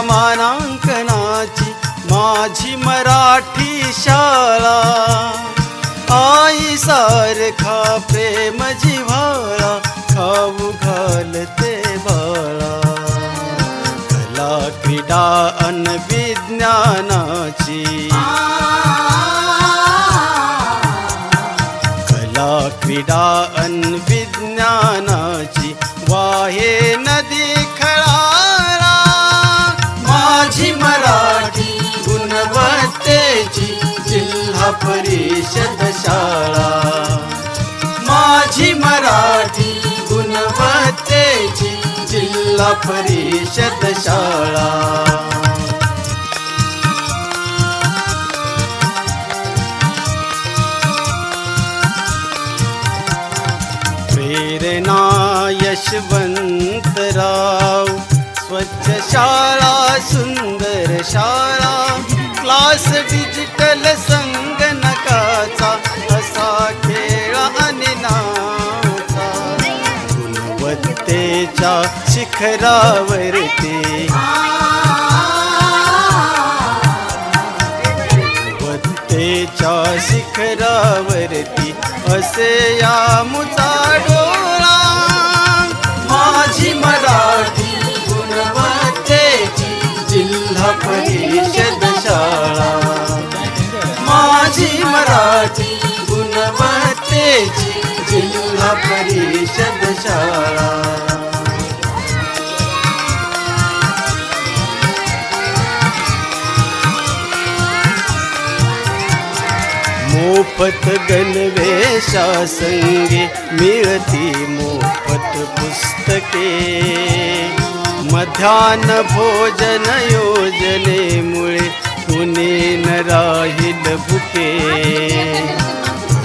मानांकनाची माझी मराठी शाळा, आई सारखा प्रेम जिव्हाळा खाऊ घालते बाळा. कला क्रीडा अन विज्ञानाची, कला क्रीडा अन विज्ञानाची वाहे नदी खळाळा. माझी मराठी गुणवत्तेची जिल्हा परिषद शाळा, माझी मराठी गुणवत्तेची जिल्हा परिषद शाळा. प्रेरणा यशवंतराव, स्वच्छ शाळा सुंदर शाळा, क्लास डिजिटल संगणकाचा असा खेळ आणि नाचा. गुणवत्तेच्या शिखरावरती, गुणवत्तेच्या शिखरावरती असे या मुचा डोळा. माझी मराठी गुणवत्तेची जिल्हा परिषद शाळा, माझी मराठी गुणवत्तेची जिल्हा परिषद शाळा. मोफत गणवेशासंगे मिळती मोफत पुस्तके, मध्यान्ह भोजन योजनेमुळे कुणी न राहील भुके.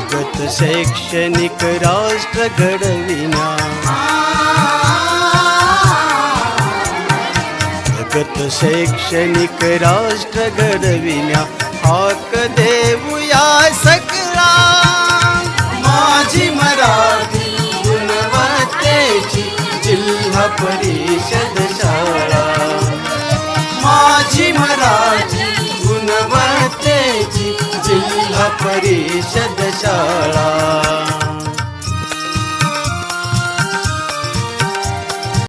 प्रगत शैक्षणिक राष्ट्र घडविण्या, प्रगत शैक्षणिक राष्ट्र घडविण्या हाक देऊया सगळा. माझी मराठी गुणवत्तेची जिल्हा परिषद शाळा, माझी मराठी गुणवत्तेची जिल्हा परिषद शाळा.